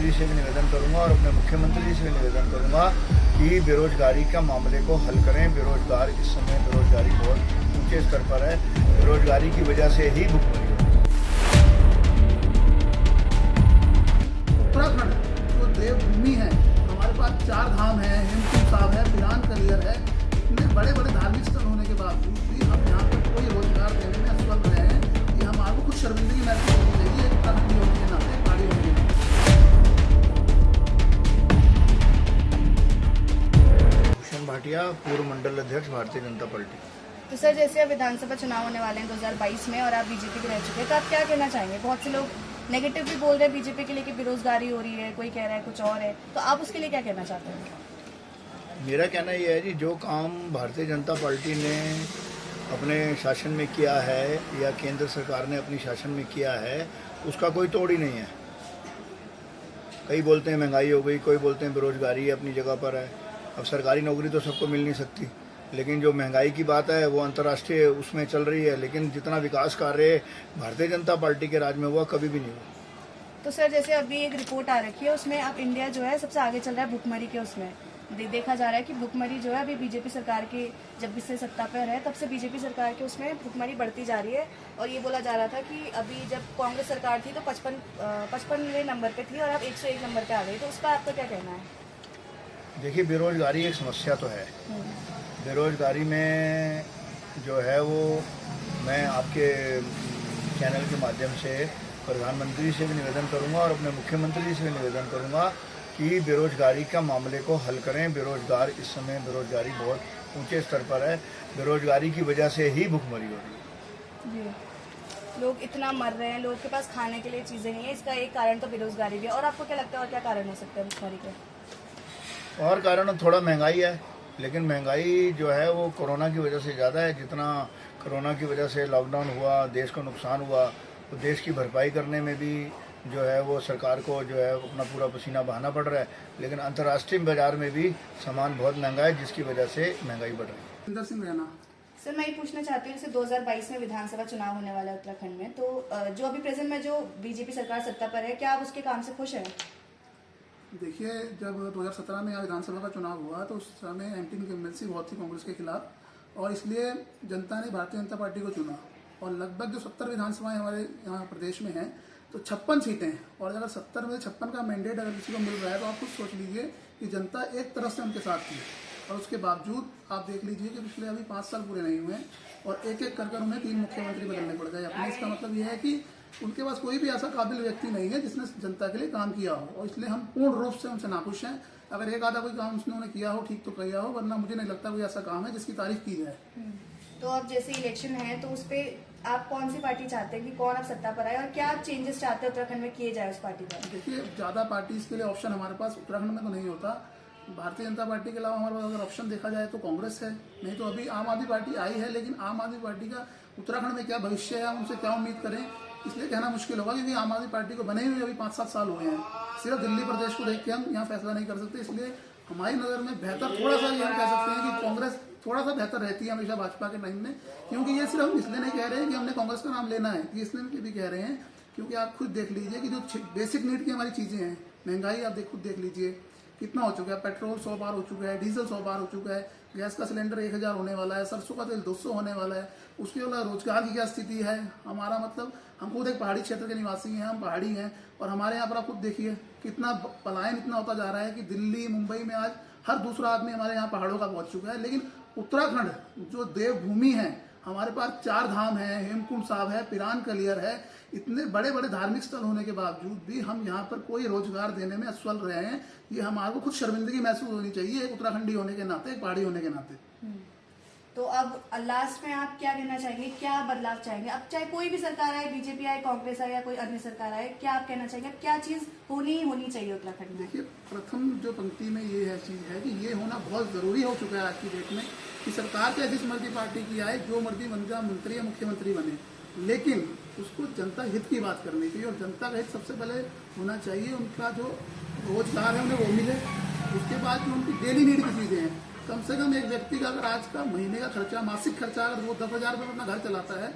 प्रधानमंत्री से भी निवेदन करूंगा और अपने मुख्यमंत्री जी से भी निवेदन करूंगा कि बेरोजगारी का मामले को हल करें। बेरोजगार इस समय बेरोजगारी बहुत ऊंचे स्तर पर है। बेरोजगारी की वजह से ही भुखमरी हो रही है। उत्तराखंड जो देवभूमि है, हमारे पास 4 धाम है, हेमकुंड साहब है, पिरान कलियर है। इतने बड़े बड़े धार्मिक स्थल होने के बावजूद भी हम यहाँ पर कोई रोजगार देने में असफल रहे हैं। ये हमारे को कुछ शर्मिंदगी महसूस होनी चाहिए उत्तराखंडी होने के नाते, पहाड़ी होने के नाते। भूषण भाटिया, पूर्व मंडल अध्यक्ष, भारतीय जनता पार्टी। तो सर, जैसे अब विधानसभा चुनाव होने वाले हैं 2022 में और आप बीजेपी के रह चुके हैं, तो आप क्या कहना चाहेंगे? बहुत से लोग नेगेटिव भी बोल रहे हैं बीजेपी के लिए कि बेरोजगारी हो रही है, कोई कह रहा है कुछ और है, तो आप उसके लिए क्या कहना चाहते हैं? मेरा कहना यह है जी, जो काम भारतीय जनता पार्टी ने अपने शासन में किया है या केंद्र सरकार ने अपनी शासन में किया है, उसका कोई तोड़ ही नहीं है। कई बोलते हैं महंगाई हो गई, कोई बोलते हैं बेरोजगारी अपनी जगह पर है। अब सरकारी नौकरी तो सबको मिल नहीं सकती, लेकिन जो महंगाई की बात है वो अंतर्राष्ट्रीय उसमें चल रही है। लेकिन जितना विकास कार्य भारतीय जनता पार्टी के राज में हुआ, कभी भी नहीं हुआ। तो सर, जैसे अभी एक रिपोर्ट आ रखी है, उसमें अब इंडिया जो है सबसे आगे चल रहा है भुखमरी के। उसमें देखा जा रहा है कि भुखमरी जो है अभी बीजेपी सरकार की जब से सत्ता पर है तब से बीजेपी सरकार के उसमें भुखमरी बढ़ती जा रही है। और ये बोला जा रहा था कि अभी जब कांग्रेस सरकार थी तो 55वें नंबर पे थी और अब 101 नंबर पे आ गई, तो उस पर आपका क्या कहना है? देखिए, बेरोजगारी एक समस्या तो है। बेरोजगारी में जो है वो मैं आपके चैनल के माध्यम से प्रधानमंत्री से भी निवेदन करूंगा और अपने मुख्यमंत्री जी से भी निवेदन करूंगा कि बेरोजगारी का मामले को हल करें। बेरोजगार इस समय बेरोजगारी बहुत ऊंचे स्तर पर है। बेरोजगारी की वजह से ही भुखमरी हो रही है जी। लोग इतना मर रहे हैं, लोगों के पास खाने के लिए चीज़ें नहीं है, इसका एक कारण तो बेरोजगारी भी है। और आपको क्या लगता है और क्या कारण हो सकता है भुखमरी के? और कारण थोड़ा महंगाई है, लेकिन महंगाई जो है वो कोरोना की वजह से ज़्यादा है। जितना कोरोना की वजह से लॉकडाउन हुआ, देश को नुकसान हुआ, तो देश की भरपाई करने में भी जो है वो सरकार को जो है अपना पूरा पसीना बहाना पड़ रहा है। लेकिन अंतर्राष्ट्रीय बाजार में भी सामान बहुत महंगा है, जिसकी वजह से महंगाई बढ़ रही है। इंदर सिंह रैना। सर, मैं ये पूछना चाहती हूँ, जैसे 2022 में विधानसभा चुनाव होने वाला है उत्तराखंड में, तो जो अभी प्रेजेंट में जो बीजेपी सरकार सत्ता पर है, क्या आप उसके काम से खुश हैं? देखिए, जब 2017 में यहाँ विधानसभा का चुनाव हुआ तो उस समय एमपी की इनकम्बेंसी बहुत थी कांग्रेस के खिलाफ, और इसलिए जनता ने भारतीय जनता पार्टी को चुना। और लगभग जो 70 विधानसभाएं हमारे यहाँ प्रदेश में हैं, तो 56 सीटें हैं। और अगर 70 में 56 का मैंडेट अगर किसी को मिल रहा है, तो आप खुद सोच लीजिए कि जनता एक तरफ से उनके साथ थी। और उसके बावजूद आप देख लीजिए कि पिछले अभी 5 साल पूरे नहीं हुए और एक एक कर उन्हें 3 मुख्यमंत्री बदलने पड़ गए अपने। इसका मतलब यह है कि उनके पास कोई भी ऐसा काबिल व्यक्ति नहीं है जिसने जनता के लिए काम किया हो, और इसलिए हम पूर्ण रूप से उनसे नाखुश हैं। अगर एक आधा कोई काम उसने किया हो ठीक तो किया हो, वरना मुझे नहीं लगता कोई ऐसा काम है जिसकी तारीफ की जाए। तो अब जैसे इलेक्शन है, तो उस पर आप कौन सी पार्टी चाहते हैं कि कौन अब सत्ता पर आए और क्या चेंजेस चाहते हैं उत्तराखंड में किए जाए उस पार्टी पर? देखिए, ज़्यादा पार्टीज के लिए ऑप्शन हमारे पास उत्तराखंड में तो नहीं होता। भारतीय जनता पार्टी के अलावा हमारे पास अगर ऑप्शन देखा जाए तो कांग्रेस है, नहीं तो अभी आम आदमी पार्टी आई है। लेकिन आम आदमी पार्टी का उत्तराखंड में क्या भविष्य है, उनसे क्या उम्मीद करें, इसलिए कहना मुश्किल होगा, क्योंकि आम आदमी पार्टी को बने हुए अभी 5-7 साल हुए हैं। सिर्फ दिल्ली प्रदेश को देख के हम यहाँ फैसला नहीं कर सकते। इसलिए हमारी नज़र में बेहतर थोड़ा सा ये हम कह सकते हैं कि कांग्रेस थोड़ा सा बेहतर रहती है हमेशा भाजपा के टाइम में। क्योंकि ये सिर्फ हम इसलिए नहीं कह रहे हैं कि हमने कांग्रेस का नाम लेना है, ये इसलिए भी कह रहे हैं क्योंकि आप खुद देख लीजिए कि जो बेसिक नीड की हमारी चीज़ें हैं, महंगाई आप खुद देख लीजिए कितना हो चुका है। पेट्रोल 100 बार हो चुका है, डीजल 100 बार हो चुका है, गैस का सिलेंडर 1000 होने वाला है, सरसों का तेल 200 होने वाला है। उसके अलावा रोजगार की क्या स्थिति है हमारा, मतलब हम खुद एक पहाड़ी क्षेत्र के निवासी हैं, हम पहाड़ी हैं, और हमारे यहाँ पर आप खुद देखिए कितना पलायन इतना होता जा रहा है कि दिल्ली मुंबई में आज हर दूसरा आदमी हमारे यहाँ पहाड़ों का पहुंच चुका है। लेकिन उत्तराखंड जो देवभूमि है, हमारे पास 4 धाम है, हेमकुंड साहब है, पिरान कलियर है। इतने बड़े बड़े धार्मिक स्थल होने के बावजूद भी हम यहाँ पर कोई रोजगार देने में असफल रहे हैं। ये हमारे को खुद शर्मिंदगी महसूस होनी चाहिए, एक उत्तराखंडी होने के नाते, एक पहाड़ी होने के नाते। तो अब लास्ट में आप क्या कहना चाहेंगे, क्या बदलाव चाहेंगे? अब चाहे कोई भी सरकार आए, बीजेपी आए, कांग्रेस आए या कोई अन्य सरकार आए, क्या आप कहना चाहेंगे क्या चीज होनी चाहिए उत्तराखंड में? देखिए, प्रथम जो पंक्ति में ये है चीज है कि ये होना बहुत जरूरी हो चुका है आज की डेट में कि सरकार चाहे जिस मर्जी पार्टी की आए, जो मर्जी बन मंत्री या मुख्यमंत्री बने, लेकिन उसको जनता हित की बात करनी चाहिए। और जनता का हित सबसे पहले होना चाहिए, उनका जो रोजगार है उन्हें वो मिले। उसके बाद जो उनकी डेली नीड की चीज़ें हैं, कम से कम एक व्यक्ति का अगर आज का महीने का खर्चा, मासिक खर्चा अगर वो 10,000 रुपये में अपना घर चलाता है,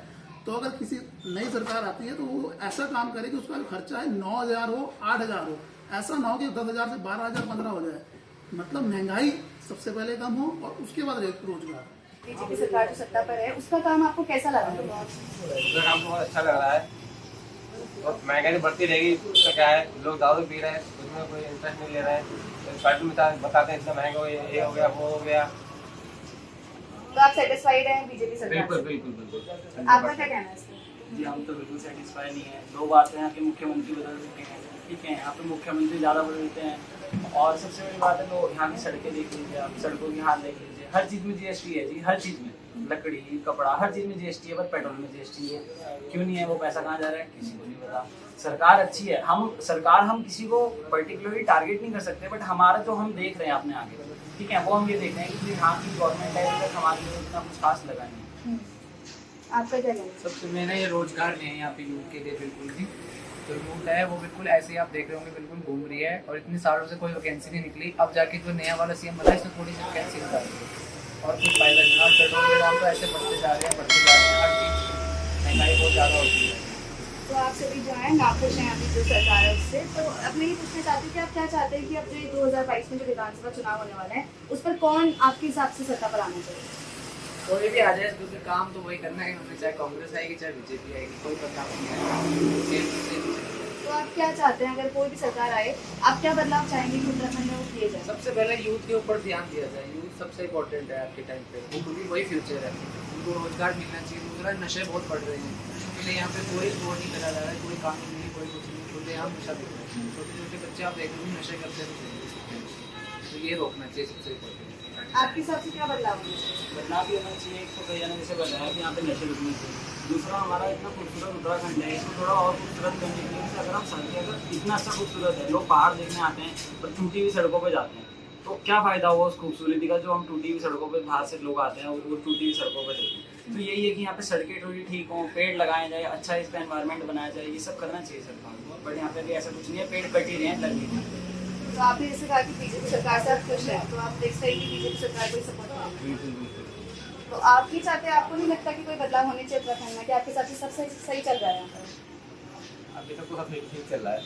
तो अगर किसी नई सरकार आती है तो वो ऐसा काम करे कि उसका खर्चा है 9,000 हो, 8,000 हो, ऐसा ना हो कि 10,000 से 12,000 15 हो जाए। मतलब महंगाई सबसे पहले कम हो और उसके बाद रोजगार। बीजेपी सरकार जो सत्ता पर है उसका काम आपको कैसा लगा? उसका काम तो बहुत अच्छा लग रहा है। और महंगाई तो बढ़ती रहेगी, उसका क्या है, लोग दारू पी रहे हैं, उसमें कोई इंटरेस्ट नहीं ले रहे हैं। तो पार्टी में बताते हैं इतना महंगा हो गया, ये हो गया, वो हो गया। तो आप सेटिस्फाइड हैं बीजेपी सरकार बिल्कुल से? बिल्कुल बिल्कुल। आपका क्या कहना है इस पर? जी हम तो बिल्कुल सेटिस्फाई नहीं है। 2 बार तो यहाँ के मुख्यमंत्री बदल चुके हैं, ठीक है, यहाँ पे मुख्यमंत्री ज़्यादा बदलते हैं। और सबसे बड़ी बात है तो यहाँ की सड़कें देख लीजिए आप, सड़कों की हाल देख लीजिए, हर चीज़ में जीएसटी है जी, हर चीज़ में, लकड़ी कपड़ा हर चीज़ में जीएसटी है, पर पेट्रोल में जीएसटी है। क्यों नहीं है? वो पैसा कहाँ जा रहा है किसी को नहीं पता। सरकार अच्छी है, हम किसी को पर्टिकुलरली टारगेट नहीं कर सकते, बट हमारा जो हम देख रहे हैं अपने आगे, ठीक है, वो हम ये देख रहे हैं कि यहाँ की गवर्नमेंट है, अभी तक हमारे लिए इतना कुछ खास लगा नहीं। आपका क्या कहना है? सबसे मेन है ये रोजगार नहीं है यहाँ पे यूथ के लिए बिल्कुल भी। जो यूथ है वो बिल्कुल ऐसे ही आप देख रहे होंगे बिल्कुल घूम रही है, और इतने सालों से कोई वैकेंसी नहीं निकली। अब जाके जो नया वाला सीएम बना है इसमें थोड़ी सी वैकेंसी निकाल दी है और कुछ फायदा नहीं। और पेट्रोल के दाम तो ऐसे बढ़ते जा रहे हैं, हर चीज़ महंगाई बहुत ज़्यादा होती है। तो आप सभी जो है नाखुश हैं अभी जो सरकार है उससे, तो अब मैं ये पूछना चाहती हूँ कि आप क्या चाहते हैं कि अब जो 2022 में जो विधानसभा चुनाव होने वाला है उस पर कौन आपके हिसाब से सत्ता पर आना चाहिए? कोई भी आ जाए क्योंकि काम तो वही करना है हमें, चाहे कांग्रेस आएगी चाहे बीजेपी आएगी, कोई बदलाव नहीं आएगा, सेम। तो आप क्या चाहते हैं अगर कोई भी सरकार आए, आप क्या बदलाव चाहेंगे कि उत्तराखंड में वो किए जाए? सबसे पहले यूथ के ऊपर ध्यान दिया जाए। यूथ सबसे इम्पोर्टेंट है आज के टाइम पे, क्योंकि वही फ्यूचर है। उनको रोजगार मिलना चाहिए। दूसरा, नशे बहुत बढ़ रहे हैं, इसलिए यहाँ पे कोई वो नहीं करा जा रहा है, कोई कानून नहीं, कोई कुछ नहीं, खुले यहाँ नशा देख रहे हैं। छोटे छोटे बच्चे आप देख रहे हैं नशे करते हैं, तो ये रोकना चाहिए सबसे इम्पोर्टेंट। आपके हिसाब से क्या बदलाव होना चाहिए? बदलाव भी होना चाहिए। एक तो कई जाने जैसे बताया कि यहाँ पे नशे रुकने चाहिए। दूसरा, हमारा इतना खूबसूरत उत्तराखंड है, इसको थोड़ा और खूबसूरत करने के लिए जैसे अगर हम सड़कें, अगर इतना अच्छा खूबसूरत है, लोग पहाड़ देखने आते हैं पर टूटी हुई सड़कों पे जाते हैं, तो क्या फ़ायदा हुआ उस खूबसूरती का जो हम टूटी हुई सड़कों पे बाहर से लोग आते हैं और वो टूटी हुई सड़कों पे देखते हैं। तो यही है कि यहाँ पे सड़कें थोड़ी ठीक हों, पेड़ लगाए जाए, अच्छा इसका एनवायरनमेंट बनाया जाए, ये सब करना चाहिए सरकार को। बट यहाँ पे भी ऐसा कुछ नहीं है, पेड़ कट ही रहे हैं, लग नहीं रहे। तो आपने जैसे कहा कि बीजेपी सरकार से आप खुश हैं, तो आप देख सकते हैं कि बीजेपी सरकार को ही सपोर्ट करें। बिल्कुल बिल्कुल। तो आप ही चाहते हैं, आपको नहीं लगता कि कोई बदलाव होने चाहिए उत्तराखंड में, कि आपके हिसाब से सब सही चल रहा है यहाँ पर? अभी तक तो सब ठीक चल रहा है।